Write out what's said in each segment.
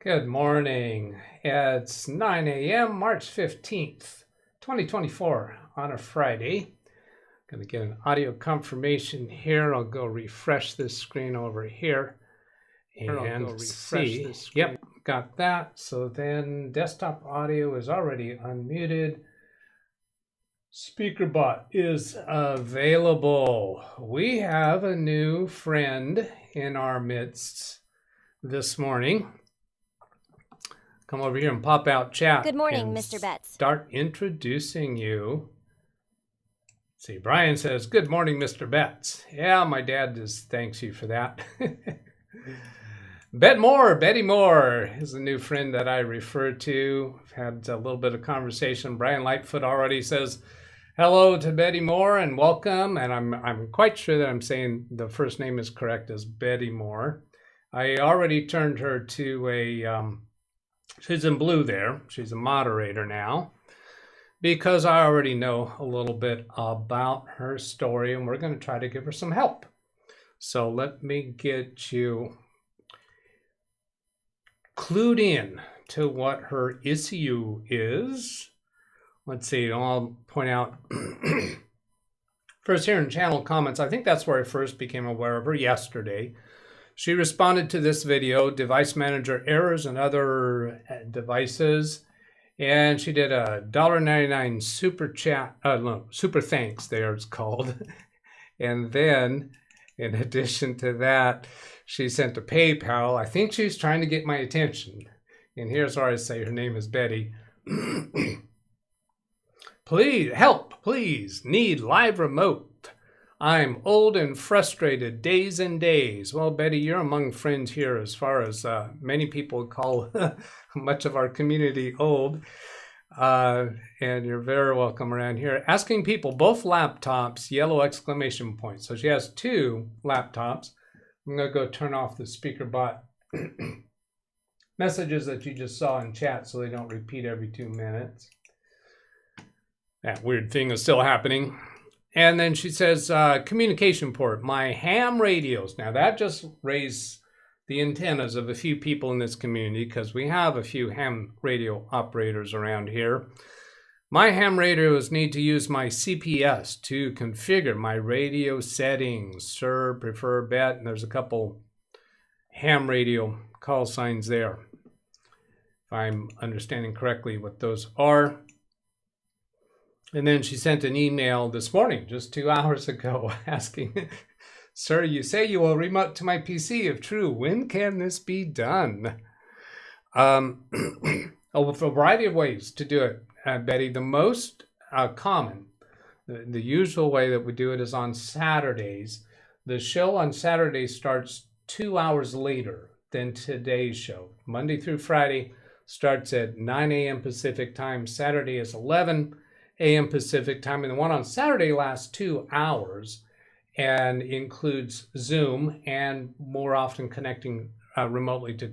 Good morning. It's 9 a.m. March 15th, 2024 on a Friday. Going to get an audio confirmation here. I'll go refresh this screen over here and see. Yep, got that. So then desktop audio is already unmuted. SpeakerBot is available. We have a new friend in our midst this morning. Come over here and pop out chat. Good morning, Mr. Betts. Start introducing you. See, Brian says, good morning, Mr. Betts. Yeah, my dad just thanks you for that. Betty Moore is a new friend that I refer to. I've had a little bit of conversation. Brian Lightfoot already says hello to Betty Moore and welcome. And I'm quite sure that I'm saying the first name is correct as Betty Moore. I already turned her to a... she's in blue there. She's a moderator now because I already know a little bit about her story and we're going to try to give her some help. So let me get you clued in to what her issue is. Let's see, I'll point out first here in channel comments. I think that's where I first became aware of her yesterday. She responded to this video, device manager errors and other devices, and she did a $1.99 super chat, super thanks there it's called. And then in addition to that, she sent a PayPal. I think she's trying to get my attention. And here's where I say her name is Betty. Please help, please, need live remote. I'm old and frustrated, days and days. Well, Betty, you're among friends here as far as many people call much of our community old. And you're very welcome around here. Asking people, both laptops, yellow exclamation point. So she has two laptops. I'm going to go turn off the SpeakerBot messages that you just saw in chat so they don't repeat every 2 minutes. That weird thing is still happening. And then she says, communication port, my ham radios. Now that just raised the antennas of a few people in this community because we have a few ham radio operators around here. My ham radios need to use my CPS to configure my radio settings. Sir, prefer, bet, and there's a couple ham radio call signs there. If I'm understanding correctly what those are. And then she sent an email this morning, just 2 hours ago, asking, sir, you say you will remote to my PC. If true, when can this be done? A variety of ways to do it, Betty. The most common, the usual way that we do it is on Saturdays. The show on Saturday starts 2 hours later than today's show. Monday through Friday starts at 9 a.m. Pacific time. Saturday is 11 a.m. Pacific time, and the one on Saturday lasts 2 hours and includes Zoom and more often connecting remotely to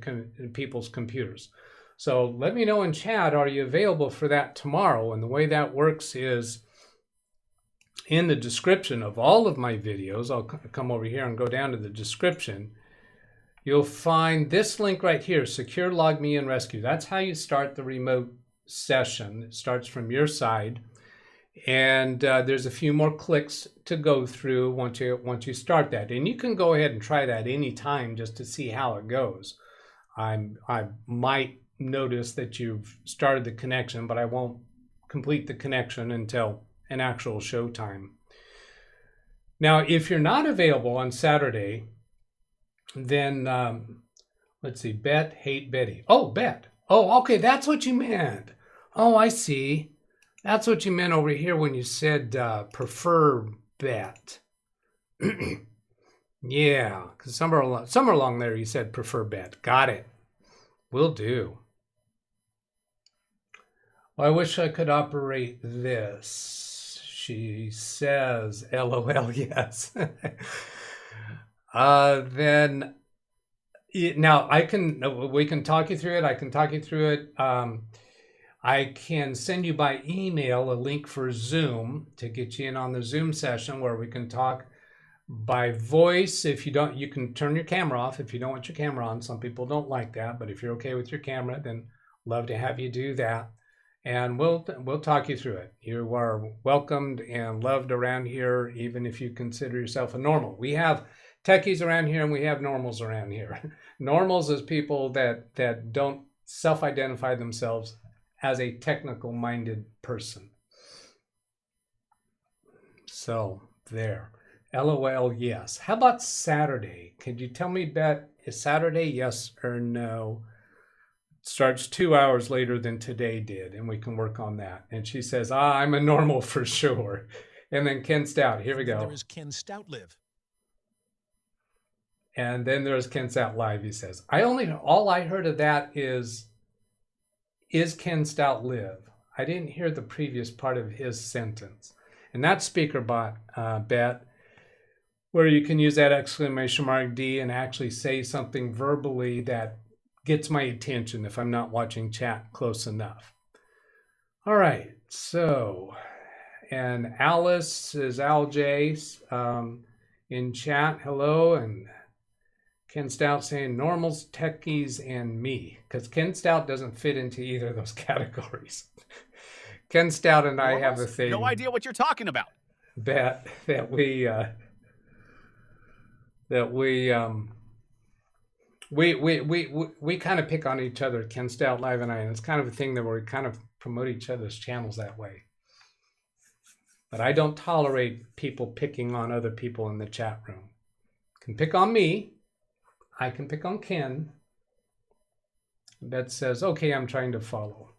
people's computers. So let me know in chat, are you available for that tomorrow? And the way that works is in the description of all of my videos, I'll come over here and go down to the description. You'll find this link right here, Secure Log Me and Rescue. That's how you start the remote session. It starts from your side. And there's a few more clicks to go through once you start that. And you can go ahead and try that anytime just to see how it goes. I might notice that you've started the connection, but I won't complete the connection until an actual show time. Now, if you're not available on Saturday, then let's see, Bet, hate Betty. Oh, Bet. Oh, okay, that's what you meant. Oh, I see. That's what you meant over here when you said prefer bet. Yeah, because somewhere along there you said prefer bet. Got it. Will do. Well, I wish I could operate this. She says, LOL, yes. Then, now we can talk you through it. I can talk you through it. I can send you by email a link for Zoom to get you in on the Zoom session where we can talk By voice, if you don't, you can turn your camera off if you don't want your camera on. Some people don't like that, but if you're okay with your camera, then love to have you do that. And we'll talk you through it. You are welcomed and loved around here, even if you consider yourself a normal. We have techies around here and we have normals around here. Normals is people that don't self-identify themselves as a technical-minded person. So there. LOL, yes. How about Saturday? Could you tell me, Bet, is Saturday yes or no? It starts 2 hours later than today did, and we can work on that. And she says, I'm a normal for sure. And then Ken Stout, here we go. There is Ken Stout live. And then there's Ken Stout live, he says. All I heard of that is Ken Stout live? I didn't hear the previous part of his sentence. And that's SpeakerBot, Bet, where you can use that exclamation mark D and actually say something verbally that gets my attention if I'm not watching chat close enough. All right, so, and Alice is Al in chat, hello, and Ken Stout saying normals, techies, and me, because Ken Stout doesn't fit into either of those categories. Ken Stout and I have a thing. No idea what you're talking about. That we kind of pick on each other, Ken Stout Live and I, and it's kind of a thing that we kind of promote each other's channels that way. But I don't tolerate people picking on other people in the chat room. Can pick on me. I can pick on Ken. Bet says, okay, I'm trying to follow.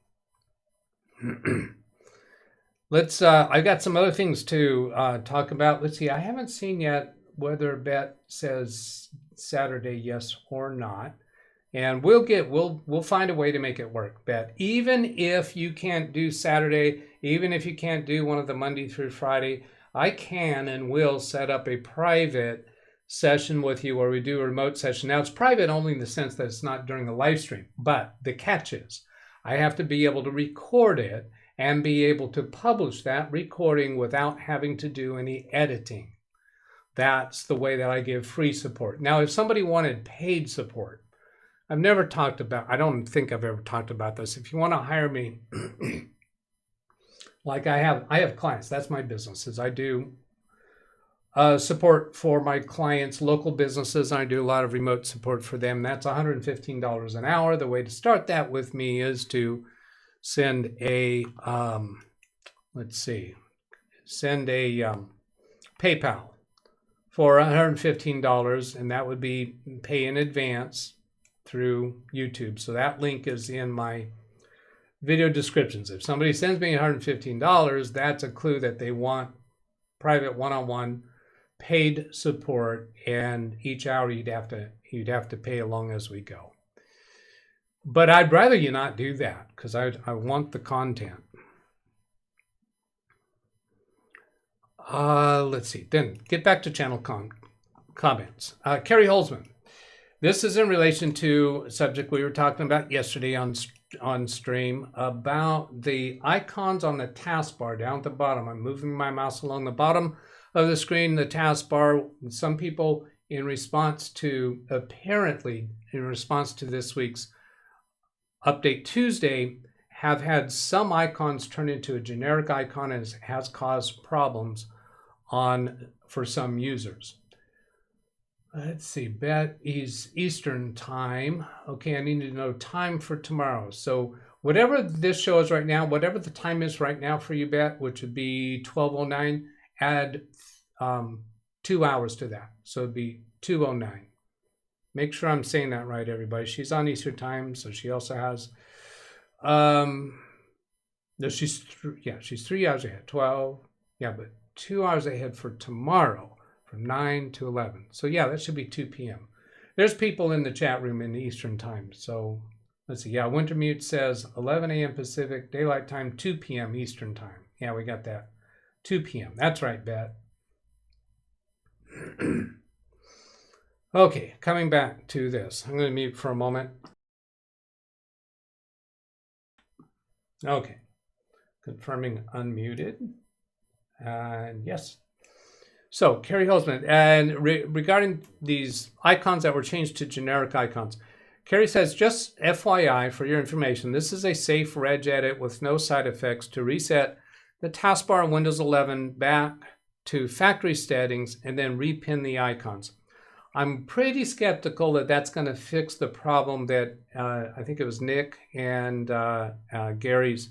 Let's, I got some other things to talk about. Let's see, I haven't seen yet whether Bet says Saturday yes or not. And we'll find a way to make it work, Bet. Even if you can't do Saturday, even if you can't do one of the Monday through Friday, I can and will set up a private session with you where we do a remote session. Now it's private only in the sense that it's not during the live stream, but the catch is I have to be able to record it and be able to publish that recording without having to do any editing. That's the way that I give free support. Now, if somebody wanted paid support, I've never talked about, I don't think I've ever talked about this. If you want to hire me, like I have clients, that's my business, is I do support for my clients, local businesses. I do a lot of remote support for them. That's $115 an hour. The way to start that with me is to send a, send a PayPal for $115, and that would be pay in advance through YouTube. So that link is in my video descriptions. If somebody sends me $115, that's a clue that they want private one-on-one paid support, and each hour you'd have to pay along as we go. But I'd rather you not do that because I want the content. Let's see. Then get back to channel comments. Carrie Holzman. This is in relation to a subject we were talking about yesterday on stream about the icons on the taskbar down at the bottom. I'm moving my mouse along the bottom of the screen, the taskbar. Some people, in response to this week's Update Tuesday, have had some icons turn into a generic icon and has caused problems for some users. Let's see, Bet is Eastern time. Okay, I need to know time for tomorrow. So whatever this show is right now, whatever the time is right now for you, Bet, which would be 12:09, add 2 hours to that. So it'd be 2:09. Make sure I'm saying that right, everybody. She's on Eastern time, so she also has, she's 3 hours ahead, 12, yeah, but 2 hours ahead for tomorrow from 9 to 11. So yeah, that should be 2 p.m. There's people in the chat room in the Eastern time. So let's see, yeah, Wintermute says 11 a.m. Pacific, daylight time, 2 p.m. Eastern time. Yeah, we got that, 2 p.m. That's right, Bet. Okay, coming back to this. I'm going to mute for a moment. Okay, confirming unmuted. And yes. So, Carrie Holzman, and regarding these icons that were changed to generic icons, Carrie says, just FYI for your information, this is a safe regedit with no side effects to reset the taskbar in Windows 11 back to factory settings and then repin the icons. I'm pretty skeptical that that's going to fix the problem that I think it was Nick and Gary's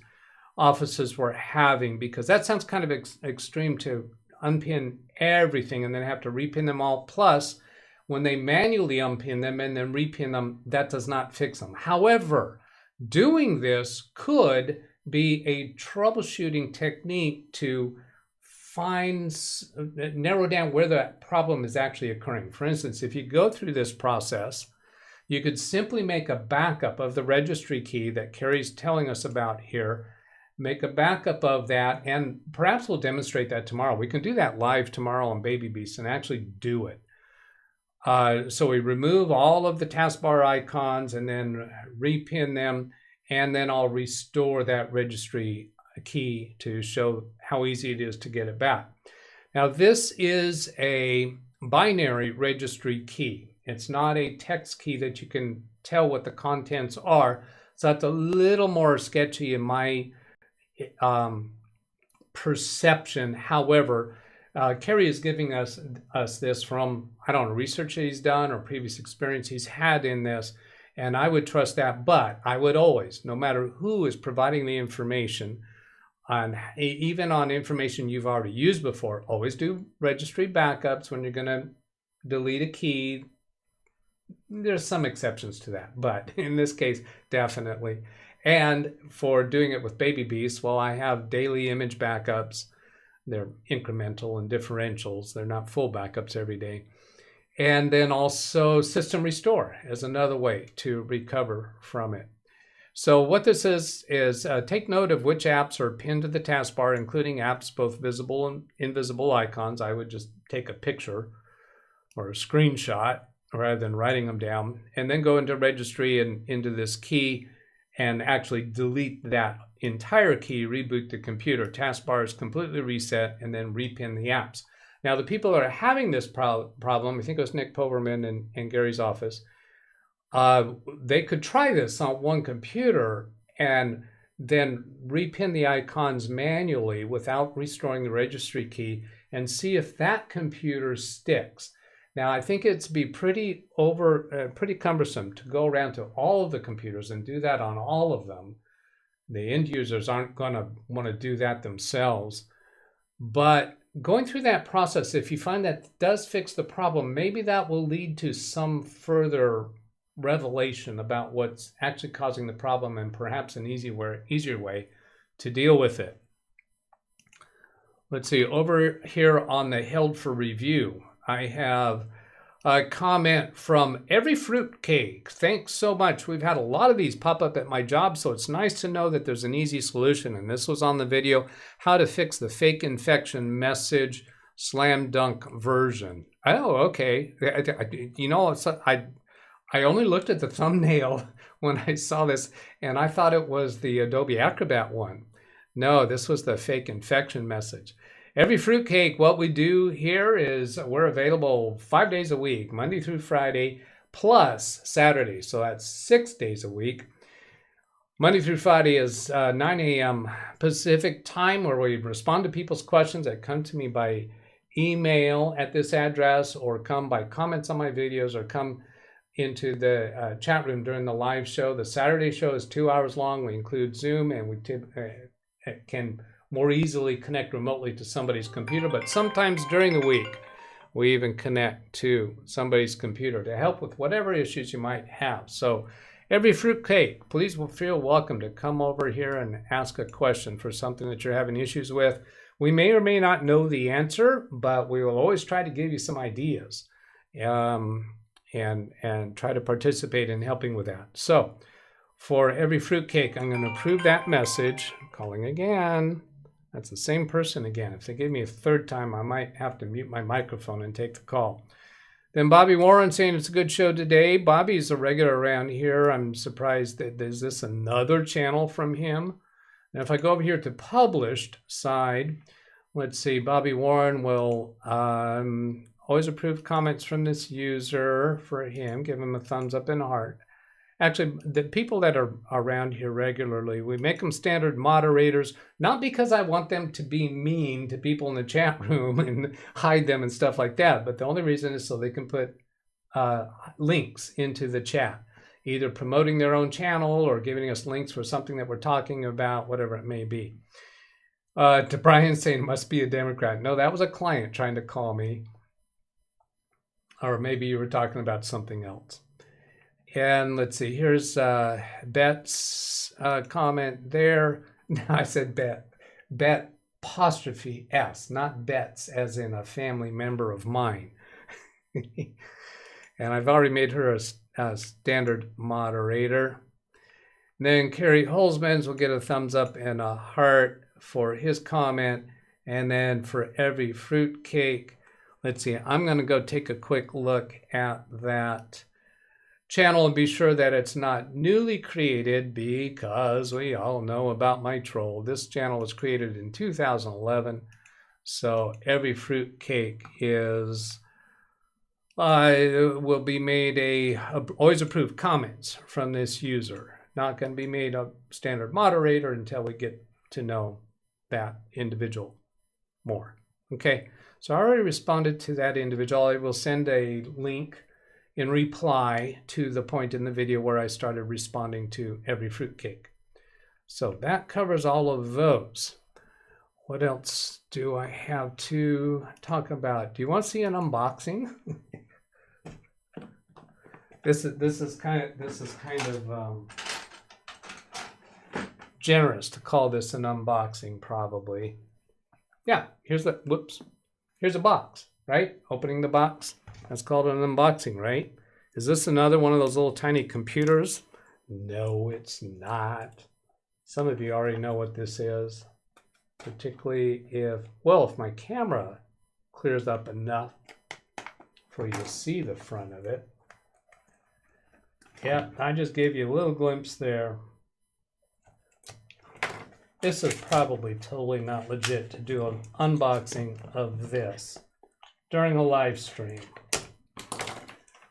offices were having, because that sounds kind of extreme to unpin everything and then have to repin them all. Plus, when they manually unpin them and then repin them, that does not fix them. However, doing this could be a troubleshooting technique to narrow down where the problem is actually occurring. For instance, if you go through this process, you could simply make a backup of the registry key that Carrie's telling us about here. Make a backup of that, and perhaps we'll demonstrate that tomorrow. We can do that live tomorrow on Baby Beast and actually do it. So we remove all of the taskbar icons and then repin them, and then I'll restore that registry key to show how easy it is to get it back. Now, this is a binary registry key. It's not a text key that you can tell what the contents are. So that's a little more sketchy in my perception. However, Carrie is giving us this from, I don't know, research that he's done or previous experience he's had in this, and I would trust that. But I would always, no matter who is providing the information, even on information you've already used before, always do registry backups when you're going to delete a key. There's some exceptions to that, but in this case, definitely. And for doing it with Baby Beast, well, I have daily image backups. They're incremental and differentials. They're not full backups every day. And then also system restore is another way to recover from it. So what this is take note of which apps are pinned to the taskbar, including apps both visible and invisible icons. I would just take a picture or a screenshot rather than writing them down, and then go into registry and into this key and actually delete that entire key, reboot the computer. Taskbar is completely reset, and then repin the apps. Now, the people that are having this problem, I think it was Nick Poverman in Gary's office, they could try this on one computer and then repin the icons manually without restoring the registry key and see if that computer sticks. Now, I think it's be pretty cumbersome to go around to all of the computers and do that on all of them. The end users aren't going to want to do that themselves. But going through that process, if you find that does fix the problem, maybe that will lead to some further revelation about what's actually causing the problem and perhaps an easier way to deal with it. Let's see, over here on the held for review, I have a comment from Every Fruitcake. Thanks so much. We've had a lot of these pop up at my job, so it's nice to know that there's an easy solution. And this was on the video, how to fix the fake infection message slam dunk version. Oh, okay. You know, I only looked at the thumbnail when I saw this, and I thought it was the Adobe Acrobat one. No, this was the fake infection message. Every Fruitcake, what we do here is we're available 5 days a week, Monday through Friday, plus Saturday. So that's 6 days a week. Monday through Friday is 9 a.m. Pacific time, where we respond to people's questions that come to me by email at this address, or come by comments on my videos, or come into the chat room during the live show. The Saturday show is 2 hours long. We include Zoom, and we can more easily connect remotely to somebody's computer, but sometimes during the week, we even connect to somebody's computer to help with whatever issues you might have. So Every Fruitcake, please feel welcome to come over here and ask a question for something that you're having issues with. We may or may not know the answer, but we will always try to give you some ideas and try to participate in helping with that. So for Every Fruitcake, I'm going to approve that message. Calling again. That's the same person again. If they give me a third time, I might have to mute my microphone and take the call. Then Bobby Warren saying it's a good show today. Bobby's a regular around here. I'm surprised that there's this another channel from him. And if I go over here to published side, let's see, Bobby Warren will always approve comments from this user for him. Give him a thumbs up and a heart. Actually, the people that are around here regularly, we make them standard moderators, not because I want them to be mean to people in the chat room and hide them and stuff like that, but the only reason is so they can put links into the chat, either promoting their own channel or giving us links for something that we're talking about, whatever it may be. To Brian saying, must be a Democrat. No, that was a client trying to call me. Or maybe you were talking about something else. And let's see, here's Bet's comment there. Now I said Bet. Bet apostrophe S, not Betts as in a family member of mine. And I've already made her a standard moderator. Then Kerry Holzmans will get a thumbs up and a heart for his comment. And then for every fruitcake, let's see, I'm going to go take a quick look at that channel and be sure that it's not newly created, because we all know about my troll. This channel was created in 2011. So every fruitcake is will be made always approved comments from this user. Not going to be made a standard moderator until we get to know that individual more. Okay, so I already responded to that individual. I will send a link in reply to the point in the video where I started responding to every fruitcake. So that covers all of those. What else do I have to talk about? Do you want to see an unboxing? This is kind of generous to call this an unboxing, probably. Yeah, here's a box, right? Opening the box. That's called an unboxing, right? Is this another one of those little tiny computers? No, it's not. Some of you already know what this is, particularly if my camera clears up enough for you to see the front of it. Yeah, I just gave you a little glimpse there. This is probably totally not legit to do an unboxing of this during a live stream.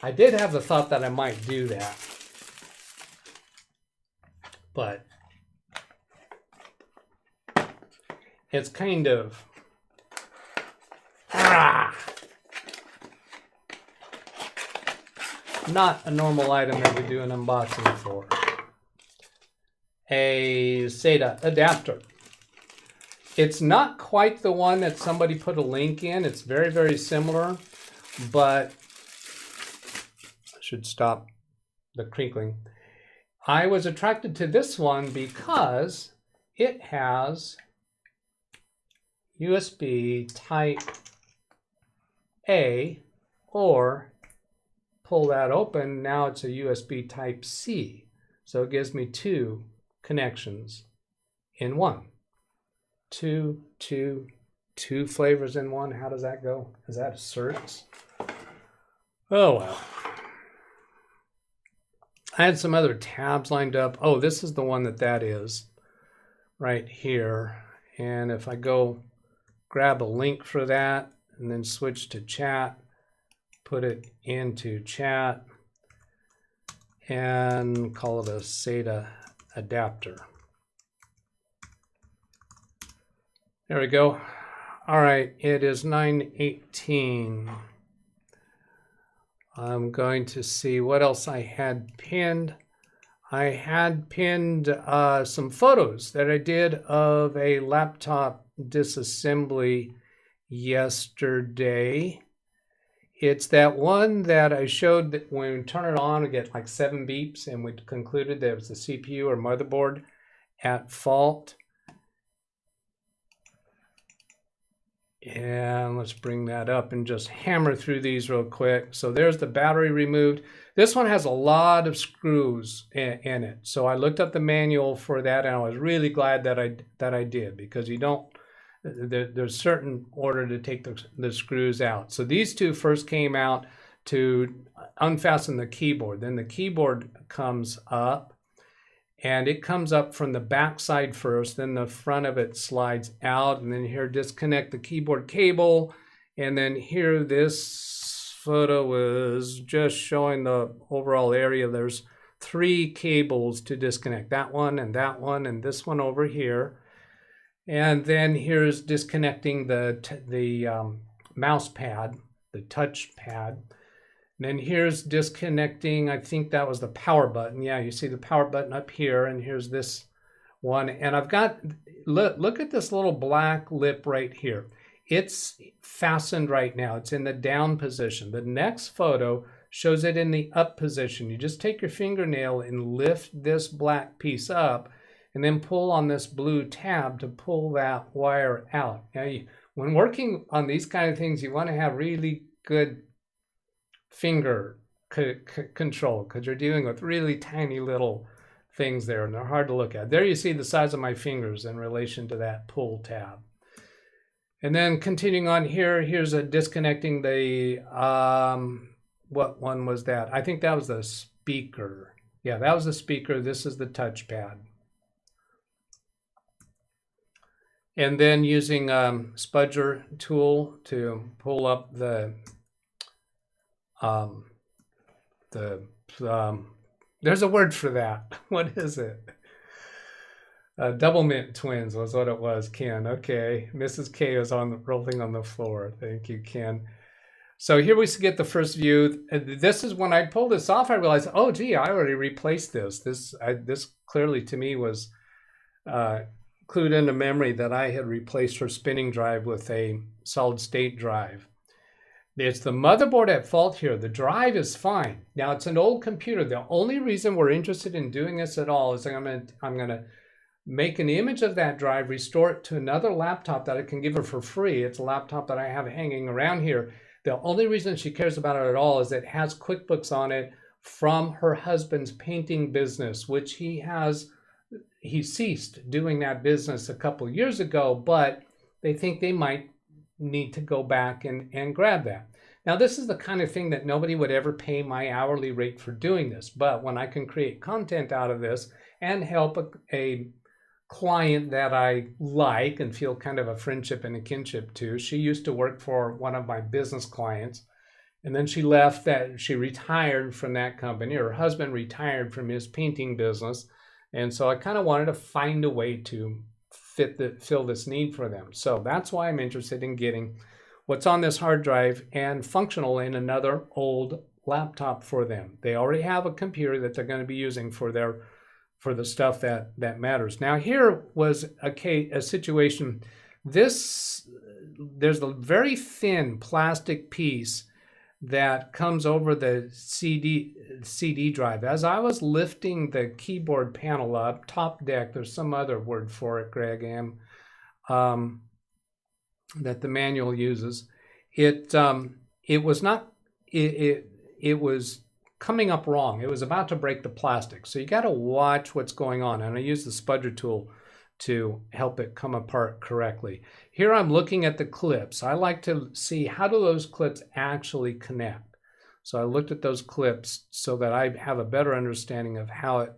I did have the thought that I might do that, but it's kind of not a normal item that we do an unboxing for. A SATA adapter. It's not quite the one that somebody put a link in. It's very, very similar, but I should stop the crinkling. I was attracted to this one because it has USB type A, or pull that open, now it's a USB type C. So it gives me two connections in one. Two flavors in one. How does that go? Is that a certs? Oh well. I had some other tabs lined up. Oh, this is the one that is right here. And if I go grab a link for that and then switch to chat, put it into chat and call it a SATA adapter. There we go. All right, it is 9:18. I'm going to see what else I had pinned. I had pinned some photos that I did of a laptop disassembly yesterday. It's that one that I showed that when we turn it on, we get like 7 beeps, and we concluded that it was the CPU or motherboard at fault. And let's bring that up and just hammer through these real quick. So there's the battery removed. This one has a lot of screws in it. So I looked up the manual for that, and I was really glad that I did, because you don't, there's certain order to take the screws out. So these two first came out to unfasten the keyboard. Then the keyboard comes up, And it comes up from the back side first, then the front of it slides out, and then here disconnect the keyboard cable. And then here this photo is just showing the overall area. There's 3 cables to disconnect, that one and this one over here. And then here's disconnecting the mouse pad, the touch pad. And then here's disconnecting, I think that was the power button. Yeah, you see the power button up here, and here's this one. And I've got, look at this little black lip right here. It's fastened right now. It's in the down position. The next photo shows it in the up position. You just take your fingernail and lift this black piece up, and then pull on this blue tab to pull that wire out. Now, when working on these kind of things, you want to have really good finger control, because you're dealing with really tiny little things there, and they're hard to look at. There you see the size of my fingers in relation to that pull tab. And then continuing on here, here's a disconnecting the, what one was that? I think that was the speaker. Yeah, that was the speaker. This is the touchpad. And then using spudger tool to pull up there's a word for that. What is it? Double mint twins was what it was, Ken. Okay, Mrs. K is rolling on the floor. Thank you, Ken. So here we get the first view. This is when I pulled this off, I realized, oh gee, I already replaced this. This clearly to me was clued into memory that I had replaced her spinning drive with a solid state drive. It's the motherboard at fault here. The drive is fine. Now it's an old computer. The only reason we're interested in doing this at all is I'm gonna make an image of that drive, restore it to another laptop that I can give her for free. It's a laptop that I have hanging around here. The only reason she cares about it at all is it has QuickBooks on it from her husband's painting business, which he ceased doing that business a couple years ago, but they think they might need to go back and grab that. Now, this is the kind of thing that nobody would ever pay my hourly rate for doing this, but when I can create content out of this and help a client that I like and feel kind of a friendship and a kinship to. She used to work for one of my business clients, and then she left that. She retired from that company. Her husband retired from his painting business, and so I kind of wanted to find a way to fill this need for them. So that's why I'm interested in getting what's on this hard drive and functional in another old laptop for them. They already have a computer that they're going to be using for the stuff that matters. Now here was a situation. There's a very thin plastic piece that comes over the CD drive. As I was lifting the keyboard panel up, top deck, there's some other word for it, Greg, that the manual uses. It was coming up wrong. It was about to break the plastic. So you got to watch what's going on. And I use the spudger tool to help it come apart correctly. Here I'm looking at the clips. I like to see how do those clips actually connect. So I looked at those clips so that I have a better understanding of how it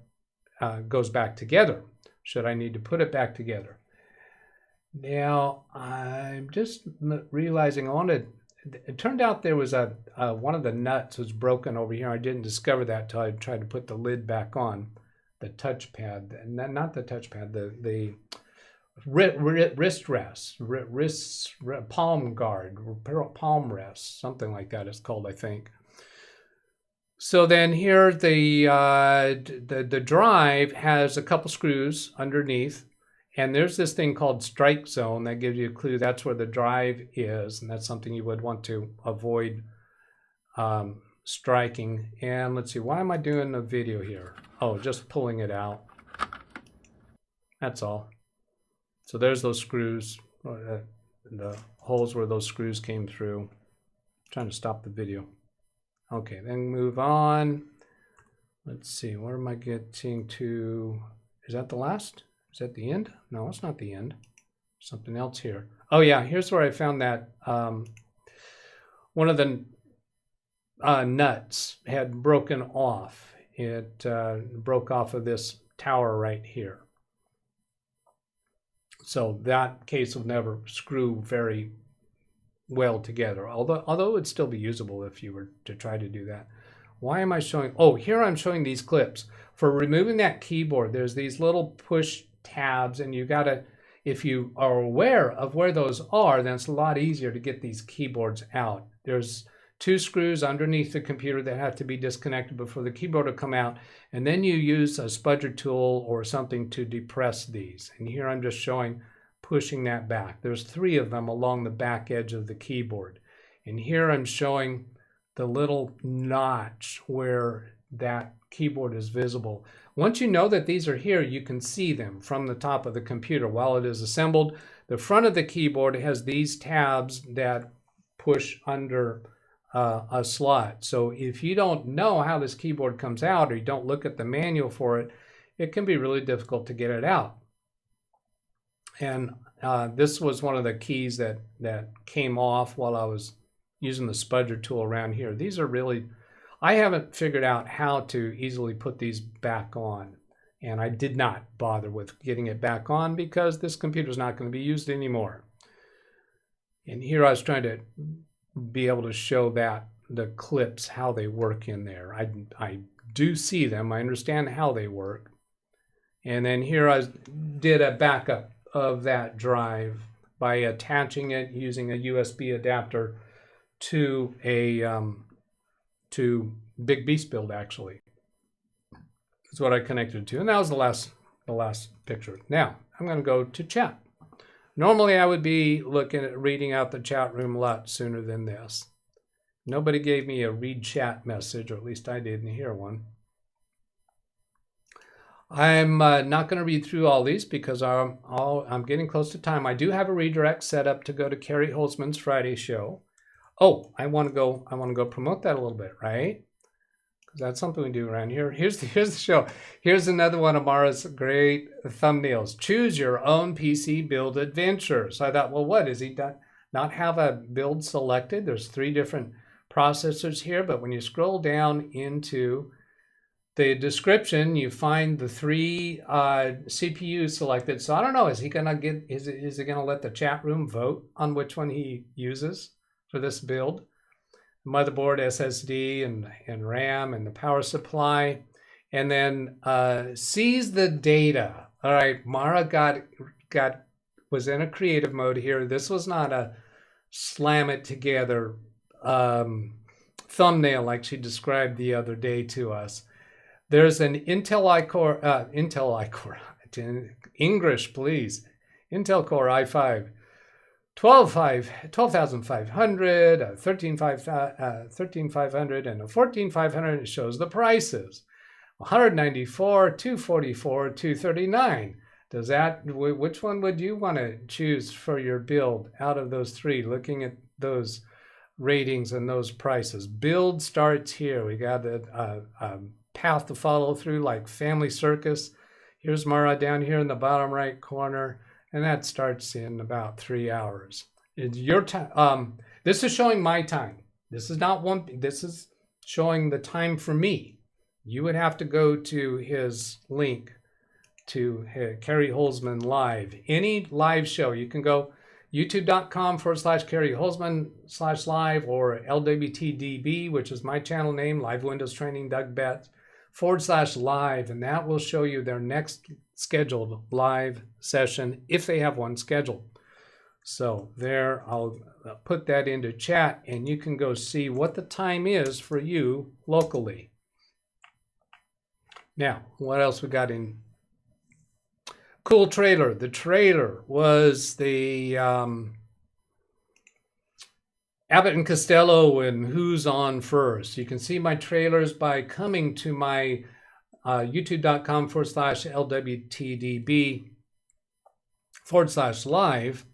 goes back together, should I need to put it back together. Now, I'm just realizing it turned out there was one of the nuts was broken over here. I didn't discover that until I tried to put the lid back on the touchpad, not the touchpad, the wrist rest, palm guard, palm rest, something like that it's called, I think. So then here the drive has a couple screws underneath. And there's this thing called strike zone that gives you a clue that's where the drive is, and that's something you would want to avoid striking. And let's see, why am I doing a video here? Oh, just pulling it out. That's all. So there's those screws, the holes where those screws came through. I'm trying to stop the video. Okay, then move on. Let's see, where am I getting to? Is that the last? Is that the end? No, it's not the end. Something else here. Oh yeah, here's where I found that one of the nuts had broken off. It broke off of this tower right here. So that case will never screw very well together, although it'd still be usable if you were to try to do that. Why am I showing? Oh, here I'm showing these clips. For removing that keyboard, there's these little push tabs, and you gotta, if you are aware of where those are, then it's a lot easier to get these keyboards out. There's 2 screws underneath the computer that have to be disconnected before the keyboard will come out, and then you use a spudger tool or something to depress these. And here I'm just showing pushing that back. There's 3 of them along the back edge of the keyboard. And here I'm showing the little notch where that keyboard is visible. Once you know that these are here, you can see them from the top of the computer while it is assembled. The front of the keyboard has these tabs that push under a slot. So if you don't know how this keyboard comes out, or you don't look at the manual for it, it can be really difficult to get it out. And this was one of the keys that came off while I was using the spudger tool around here. These are really, I haven't figured out how to easily put these back on. And I did not bother with getting it back on because this computer is not going to be used anymore. And here I was trying to be able to show that the clips, how they work in there. I do see them. I understand how they work. And then here I did a backup of that drive by attaching it using a USB adapter to a to Big Beast Build, actually. That's what I connected to. And that was the last picture. Now I'm going to go to chat. Normally I would be looking at reading out the chat room a lot sooner than this. Nobody gave me a read chat message, or at least I didn't hear one. I'm not going to read through all these because I'm getting close to time. I do have a redirect set up to go to Carrie Holzman's Friday show. Oh, I want to go promote that a little bit, right? Because that's something we do around here. Here's the show. Here's another one of Mara's great thumbnails. Choose your own PC build adventure. So I thought, well, what is he done? Not have a build selected? There's 3 different processors here, but when you scroll down into the description, you find the 3 CPUs selected. So I don't know, is he gonna get? Is he gonna let the chat room vote on which one he uses for this build? Motherboard, SSD, and RAM, and the power supply, and then sees the data. All right, Mara was in a creative mode here. This was not a slam it together thumbnail like she described the other day to us. There's an Intel iCore, English please, Intel Core i5, 12,500, a 13,500, and a 14,500. It shows the prices. 194, 244, 239. Does that, which one would you want to choose for your build out of those 3, looking at those ratings and those prices? Build starts here. We got a path to follow through like Family Circus. Here's Mara down here in the bottom right corner. And that starts in about 3 hours. It's your time. This is showing my time. This is not one. This is showing the time for me. You would have to go to his link to Carrie Holzman Live. Any live show, you can go youtube.com/Carrie Holzman/live, or LWTDB, which is my channel name, LiveWindowsTraining-DougBetts /live, and that will show you their next scheduled live session if they have one scheduled. So there, I'll put that into chat and you can go see what the time is for you locally. Now, what else we got in? Cool trailer. The trailer was the Abbott and Costello and Who's On First. You can see my trailers by coming to my youtube.com/LWTDB/live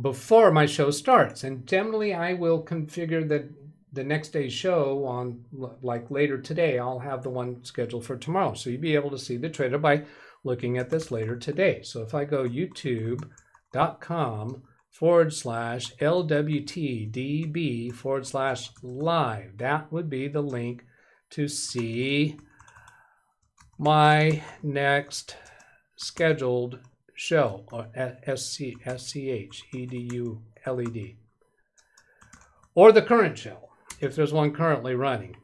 before my show starts. And generally I will configure the next day's show on, like later today, I'll have the one scheduled for tomorrow. So you'll be able to see the trailer by looking at this later today. So if I go youtube.com/LWTDB/live, that would be the link to see my next scheduled show, or SCHEDULED, or the current show, if there's one currently running.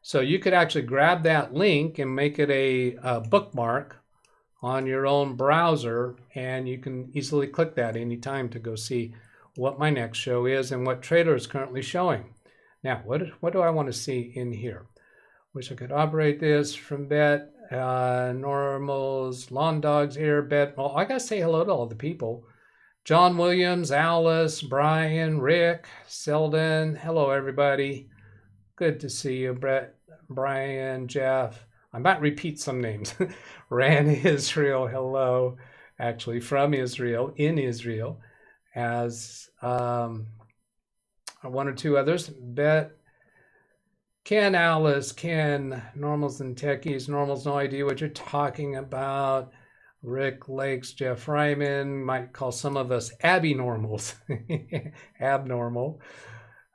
So you could actually grab that link and make it a bookmark on your own browser, and you can easily click that anytime to go see what my next show is and what trailer is currently showing. Now, what do I want to see in here? Wish I could operate this from Bet, normals, lawn dogs here, Bet. Well, I got to say hello to all the people. John Williams, Alice, Brian, Rick, Selden. Hello, everybody. Good to see you, Brett, Brian, Jeff. I might repeat some names. Ran Israel, hello. Actually, from Israel, in Israel. As one or two others. Bet, Ken, Alice, Ken, Normals and Techies. Normals, no idea what you're talking about. Rick Lakes, Jeff Ryman, might call some of us Abby-normals. Abnormal.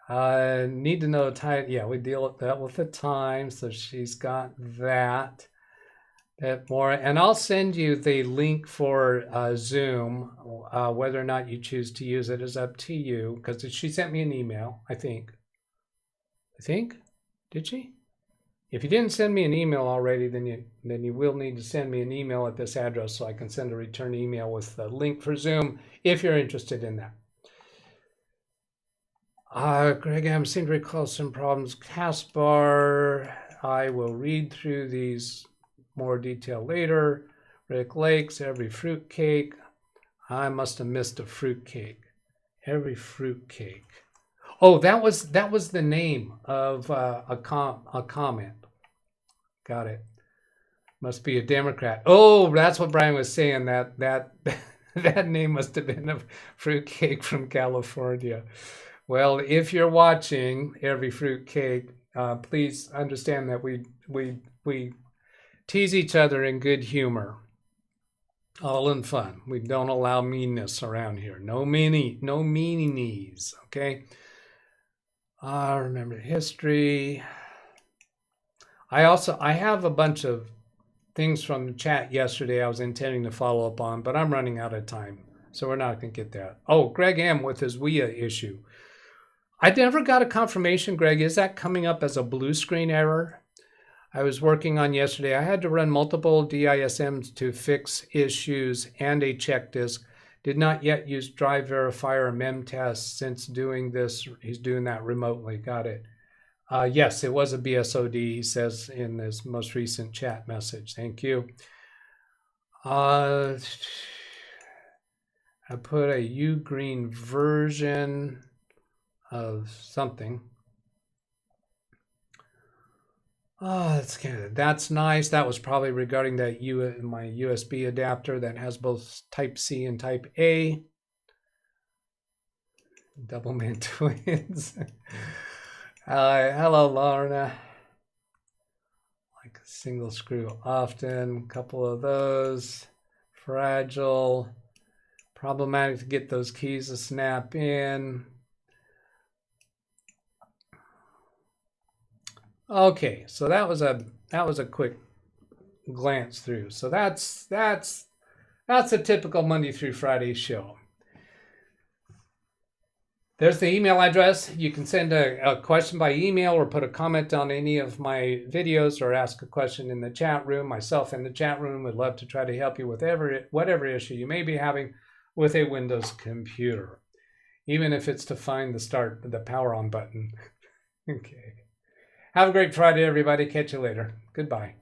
Need to know time. Yeah, we deal with that with the time. So she's got that. Bit more. And I'll send you the link for Zoom. Whether or not you choose to use it is up to you, because she sent me an email, I think. Did she? If you didn't send me an email already, then you will need to send me an email at this address so I can send a return email with the link for Zoom if you're interested in that. Greg M. seemed to recall some problems. Caspar, I will read through these more detail later. Rick Lakes, every fruitcake. I must have missed a fruitcake. Every fruitcake. Oh, that was the name of a comment. Got it. Must be a Democrat. Oh, that's what Brian was saying. That name must have been a fruitcake from California. Well, if you're watching Every Fruitcake, please understand that we tease each other in good humor, all in fun. We don't allow meanness around here. No meanies. Okay. Remember history. I have a bunch of things from the chat yesterday I was intending to follow up on, but I'm running out of time, so we're not going to get that. Oh, Greg M. with his WIA issue. I never got a confirmation, Greg. Is that coming up as a blue screen error? I was working on yesterday. I had to run multiple DISMs to fix issues and a check disk. Did not yet use Drive Verifier or memtest since doing this. He's doing that remotely. Got it. Yes, it was a BSOD, he says in this most recent chat message. Thank you. I put a Ugreen version of something. Oh, that's good. That's nice. That was probably regarding that my USB adapter that has both Type C and Type A. Double man twins. Hello, Lorna. Like a single screw often. A couple of those. Fragile. Problematic to get those keys to snap in. Okay, so that was a quick glance through. So that's a typical Monday through Friday show. There's the email address. You can send a question by email or put a comment on any of my videos or ask a question in the chat room. Myself in the chat room would love to try to help you with whatever issue you may be having with a Windows computer, even if it's to find the power on button. Okay. Have a great Friday, everybody. Catch you later. Goodbye.